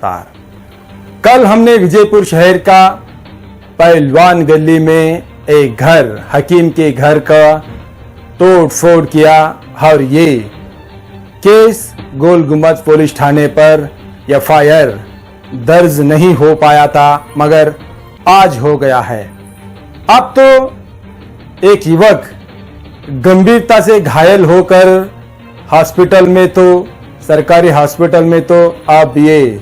लगातार। कल हमने विजयपुर शहर का पहलवान गली में एक घर, हकीम के घर का तोड़ फोड़ किया और ये केस गोल गुम्बद पुलिस थाने पर एफआईआर दर्ज नहीं हो पाया था, मगर आज हो गया है। अब तो एक युवक गंभीरता से घायल होकर हॉस्पिटल में, तो सरकारी हॉस्पिटल में तो अब ये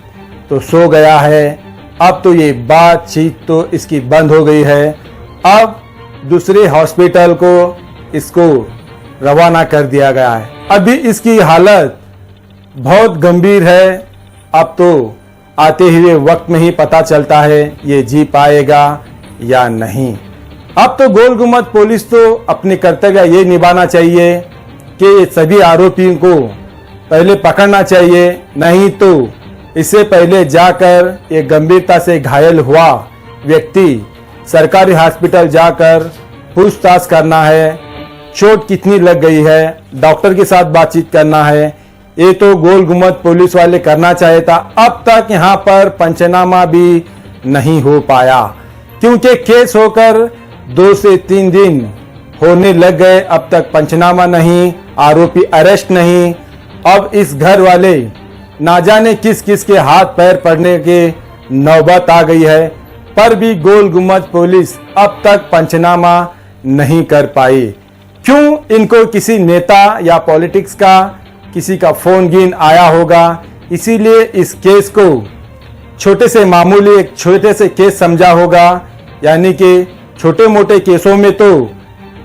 तो सो गया है। अब तो ये बातचीत तो इसकी बंद हो गई है। अब दूसरे हॉस्पिटल को इसको रवाना कर दिया गया है। अभी इसकी हालत बहुत गंभीर है। अब तो आते हुए वक्त में ही पता चलता है ये जी पाएगा या नहीं। अब तो गोल गुम्बद पुलिस तो अपने कर्तव्य ये निभाना चाहिए कि सभी आरोपियों को पहले पकड़ना चाहिए, नहीं तो इससे पहले जाकर ये गंभीरता से घायल हुआ व्यक्ति सरकारी हॉस्पिटल जाकर पूछताछ करना है, चोट कितनी लग गई है, डॉक्टर के साथ बातचीत करना है। ये तो गोल गुम्बद पुलिस वाले करना चाहिए था। अब तक यहाँ पर पंचनामा भी नहीं हो पाया, क्योंकि केस होकर 2 से 3 दिन होने लग गए। अब तक पंचनामा नहीं, आरोपी अरेस्ट नहीं। अब इस घर वाले ना जाने किस किस के हाथ पैर पड़ने के नौबत आ गई है, पर भी गोल गुम्बद पुलिस अब तक पंचनामा नहीं कर पाई। क्यों? इनको किसी नेता या पॉलिटिक्स का किसी का फोन गिन आया होगा, इसीलिए इस केस को छोटे से मामूली एक छोटे से केस समझा होगा। यानी कि छोटे मोटे केसों में तो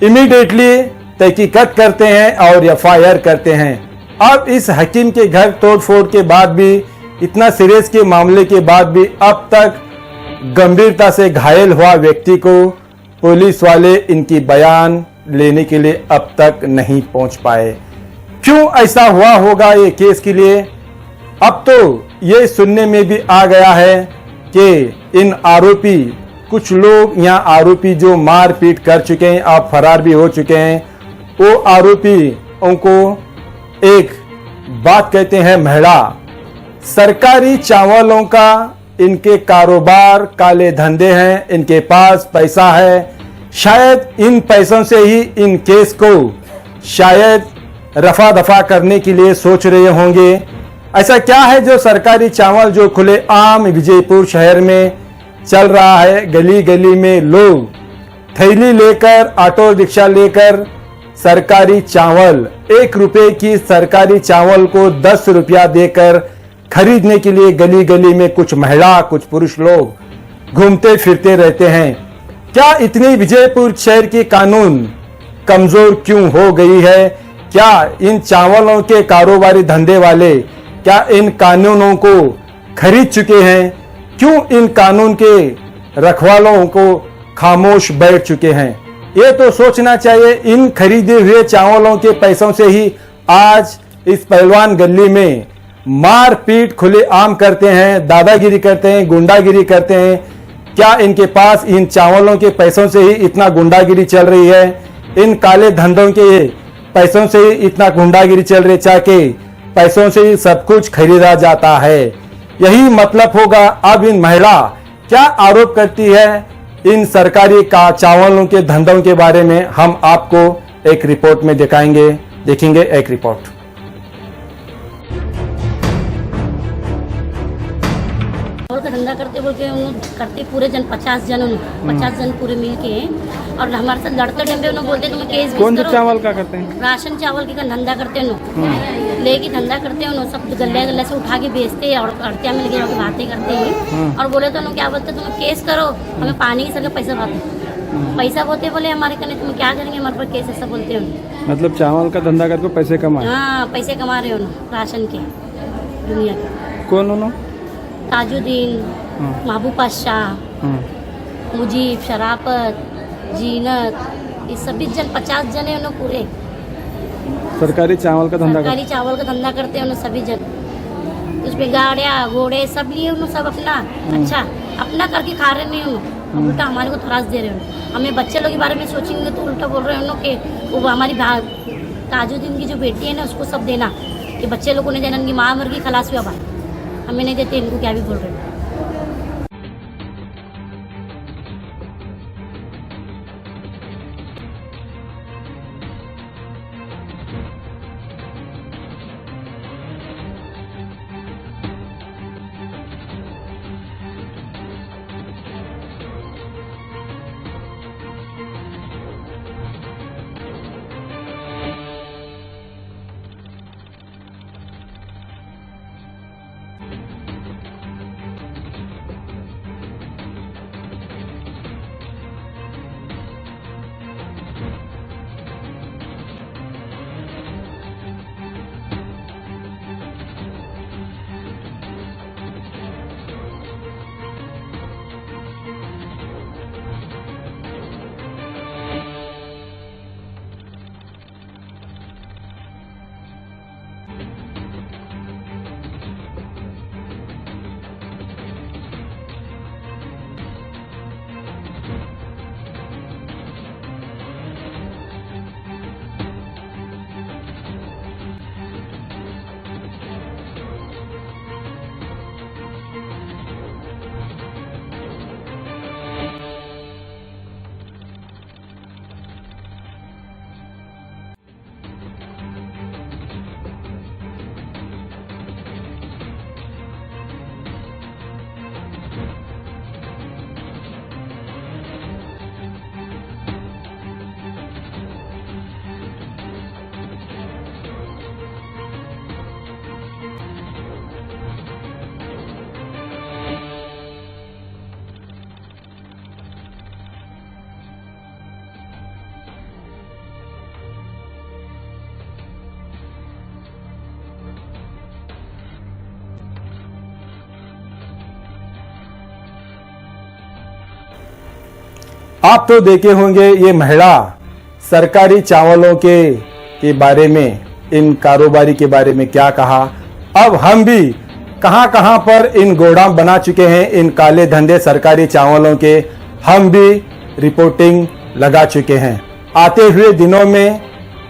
इमीडिएटली तहकीकात करते हैं और एफआईआर करते हैं। अब इस हकीम के घर तोड़फोड़ के बाद भी, इतना सीरियस के मामले के बाद भी अब तक गंभीरता से घायल हुआ व्यक्ति को पुलिस वाले इनकी बयान लेने के लिए अब तक नहीं पहुंच पाए। क्यों ऐसा हुआ होगा ये केस के लिए? अब तो ये सुनने में भी आ गया है कि इन आरोपी, कुछ लोग यहाँ आरोपी जो मारपीट कर चुके हैं, अब फरार भी हो चुके हैं, वो आरोपियों को एक बात कहते हैं महड़ा। सरकारी चावलों का इनके कारोबार, काले धंधे हैं, इनके पास पैसा है। शायद इन पैसों से ही इन केस को शायद रफा दफा करने के लिए सोच रहे होंगे। ऐसा क्या है जो सरकारी चावल जो खुले आम विजयपुर शहर में चल रहा है? गली गली में लोग थैली लेकर, ऑटो रिक्शा लेकर सरकारी चावल, 1 रुपए की सरकारी चावल को 10 रुपया देकर खरीदने के लिए गली गली में कुछ महिला, कुछ पुरुष लोग घूमते फिरते रहते हैं। क्या इतनी विजयपुर शहर की कानून कमजोर क्यों हो गई है? क्या इन चावलों के कारोबारी धंधे वाले क्या इन कानूनों को खरीद चुके हैं? क्यों इन कानून के रखवालों को खामोश बैठ चुके हैं? ये तो सोचना चाहिए। इन खरीदे हुए चावलों के पैसों से ही आज इस पहलवान गली में मारपीट खुले आम करते हैं, दादागिरी करते हैं, गुंडागिरी करते हैं। क्या इनके पास इन चावलों के पैसों से ही इतना गुंडागिरी चल रही है? इन काले धंधों के पैसों से ही इतना गुंडागिरी चल रही, चाहे पैसों से ही सब कुछ खरीदा जाता है। यही मतलब होगा। अब इन महिला क्या आरोप करती है इन सरकारी का चावलों के धंधों के बारे में, हम आपको एक रिपोर्ट में दिखाएंगे। देखेंगे एक रिपोर्ट। का धंधा करते बोल के करते पूरे जन 50 जन पूरे मिल के, और हमारे साथ लड़ते डंडे उन्होंने बोलते तुम्हें केस कौन सा चावल का करते हैं? राशन चावल का धंधा करते हैं, लेके धंधा करते हैं, सब गले गले से उठा के बेचते हैं और अड़तिया में लगे बातें करते हैं। और बोले तो उन्होंने क्या बोलते तुम्हें केस करो, हमें पानी की सके पैसा बोलते बोले हमारे कने तुम्हें क्या करेंगे, हमारे पर केस ऐसा बोलते हैं। मतलब चावल का धंधा करके पैसे कमाए? हाँ, पैसे कमा रहे हो राशन के दुनिया के। कौन उन्होंने? ताजुद्दीन, महबूब पाशाह, मुजीब, शराफत, जीनत, ये सभी जन 50 जन है उन्होंने पूरे सरकारी चावल का धंधा करते हैं उन्होंने सभी जन। उसमें गाड़ियाँ घोड़े सब लिए उन्होंने, सब अपना अच्छा अपना करके खा रहे नहीं उन्होंने, उल्टा हमारे को त्रास दे रहे हैं। हमें बच्चे लोग के बारे में सोचेंगे तो उल्टा बोल रहे हैं उन्होंने कि वो हमारी ताजुद्दीन की जो बेटी है ना उसको सब देना, कि बच्चे लोगों ने देना, उनकी माँ मर गई, खलास हुआ भाई, हमें नहीं देते, इनको क्या भी बोल रहे हैं। आप तो देखे होंगे ये महिला सरकारी चावलों के बारे में, इन कारोबारी के बारे में क्या कहा। अब हम भी कहां कहां पर इन गोदाम बना चुके हैं इन काले धंधे सरकारी चावलों के, हम भी रिपोर्टिंग लगा चुके हैं। आते हुए दिनों में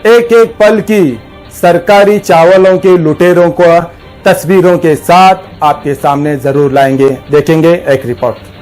एक एक पल की सरकारी चावलों के लुटेरों को तस्वीरों के साथ आपके सामने जरूर लाएंगे। देखेंगे एक रिपोर्ट।